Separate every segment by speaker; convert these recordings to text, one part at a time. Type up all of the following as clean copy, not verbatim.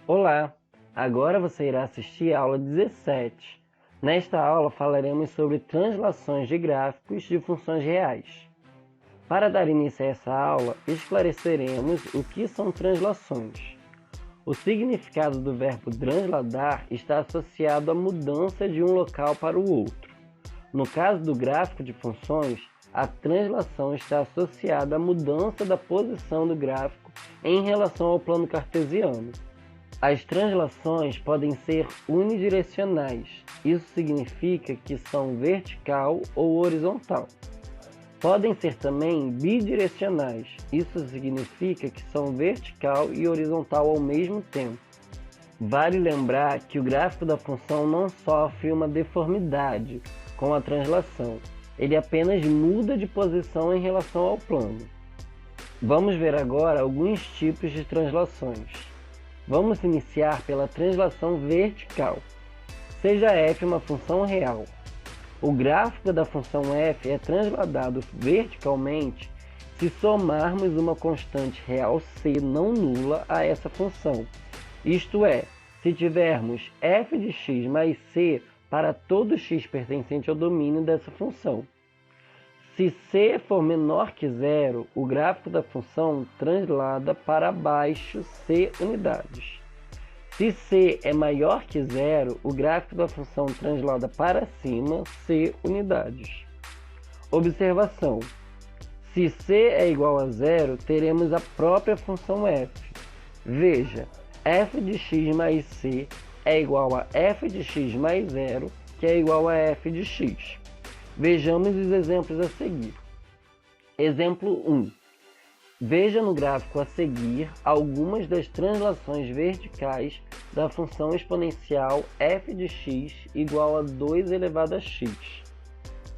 Speaker 1: Olá! Agora você irá assistir a aula 17. Nesta aula falaremos sobre translações de gráficos de funções reais. Para dar início a essa aula, esclareceremos o que são translações. O significado do verbo transladar está associado à mudança de um local para o outro. No caso do gráfico de funções, a translação está associada à mudança da posição do gráfico em relação ao plano cartesiano. As translações podem ser unidirecionais, isso significa que são vertical ou horizontal. Podem ser também bidirecionais, isso significa que são vertical e horizontal ao mesmo tempo. Vale lembrar que o gráfico da função não sofre uma deformidade com a translação, ele apenas muda de posição em relação ao plano. Vamos ver agora alguns tipos de translações. Vamos iniciar pela translação vertical. Seja f uma função real. O gráfico da função f é transladado verticalmente se somarmos uma constante real c não nula a essa função. Isto é, se tivermos f de x mais c para todo x pertencente ao domínio dessa função. Se c for menor que zero, o gráfico da função translada para baixo c unidades. Se c é maior que zero, o gráfico da função translada para cima c unidades. Observação: se c é igual a zero, teremos a própria função f. Veja, f de x mais c é igual a f de x mais zero, que é igual a f de x. Vejamos os exemplos a seguir. Exemplo 1. Veja no gráfico a seguir algumas das translações verticais da função exponencial f de x igual a 2 elevado a x.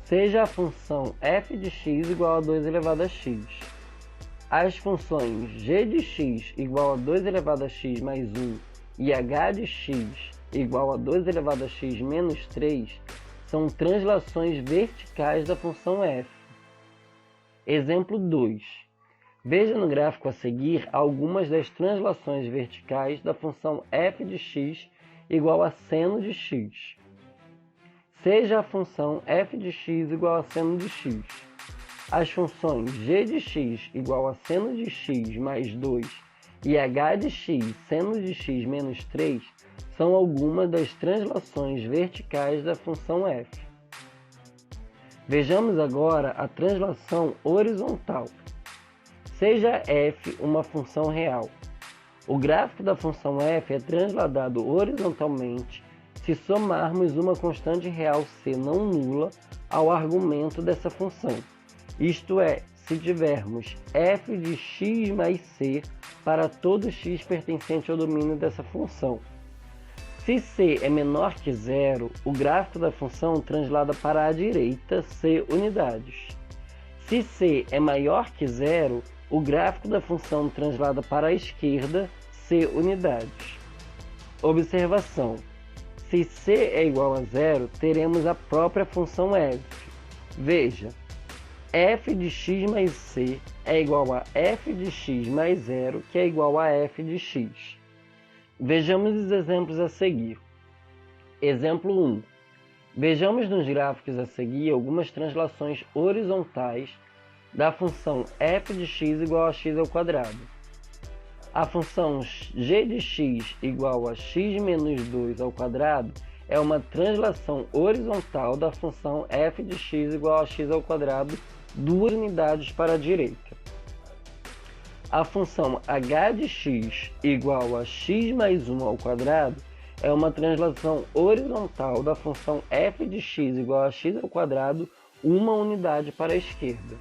Speaker 1: Seja a função f de x igual a 2 elevado a x. As funções g de x igual a 2 elevado a x mais 1 e h de x igual a 2 elevado a x menos 3 são translações verticais da função f. Exemplo 2. Veja no gráfico a seguir algumas das translações verticais da função f de x igual a seno de x. Seja a função f de x igual a seno de x. As funções g de x igual a seno de x mais 2 e h de x seno de x menos 3 são algumas das translações verticais da função f. Vejamos agora a translação horizontal. Seja f uma função real. O gráfico da função f é transladado horizontalmente se somarmos uma constante real c não nula ao argumento dessa função. Isto é, se tivermos f de x mais c para todo x pertencente ao domínio dessa função. Se c é menor que zero, o gráfico da função translada para a direita c unidades. Se c é maior que zero, o gráfico da função translada para a esquerda c unidades. Observação: se c é igual a zero, teremos a própria função f. Veja, f de x mais c é igual a f de x mais zero, que é igual a f de x. Vejamos os exemplos a seguir. Exemplo 1. Vejamos nos gráficos a seguir algumas translações horizontais da função f de x igual a x ao quadrado. A função g de x igual a x menos 2 ao quadrado é uma translação horizontal da função f de x igual a x ao quadrado 2 unidades para a direita. A função h de x igual a x mais 1 ao quadrado é uma translação horizontal da função f de x igual a x ao quadrado 1 unidade para a esquerda.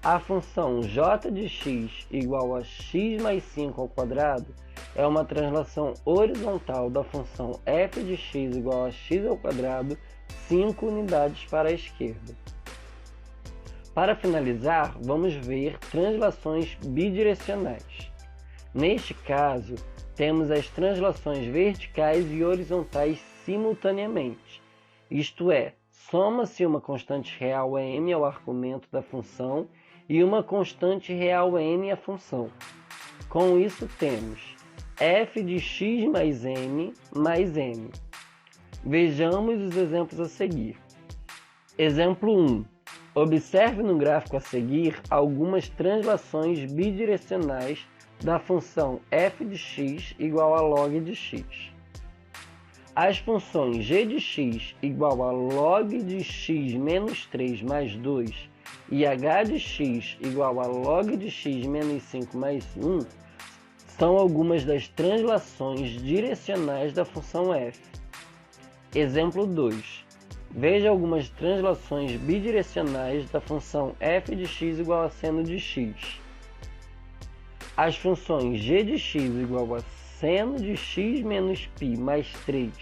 Speaker 1: A função j de x igual a x mais 5 ao quadrado é uma translação horizontal da função f de x igual a x ao quadrado 5 unidades para a esquerda. Para finalizar, vamos ver translações bidirecionais. Neste caso, temos as translações verticais e horizontais simultaneamente. Isto é, soma-se uma constante real m ao argumento da função e uma constante real n à função. Com isso temos f de x mais n mais n. Vejamos os exemplos a seguir. Exemplo 1. Observe no gráfico a seguir algumas translações bidirecionais da função f de x igual a log de x. As funções g de x igual a log de x menos 3 mais 2 e h de x igual a log de x menos 5 mais 1 são algumas das translações direcionais da função f. Exemplo 2. Veja algumas translações bidirecionais da função f de x igual a seno de x. As funções g de x igual a seno de x menos π mais 3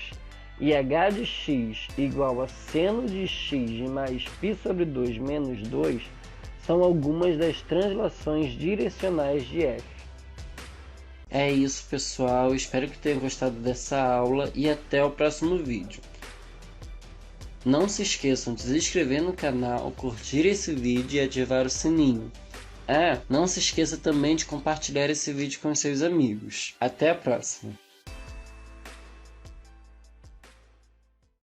Speaker 1: e h de x igual a seno de x mais π sobre 2 menos 2 são algumas das translações direcionais de f. É isso, pessoal. Espero que tenham gostado dessa aula e até o próximo vídeo. Não se esqueçam de se inscrever no canal, curtir esse vídeo e ativar o sininho. Não se esqueça também de compartilhar esse vídeo com seus amigos. Até a próxima!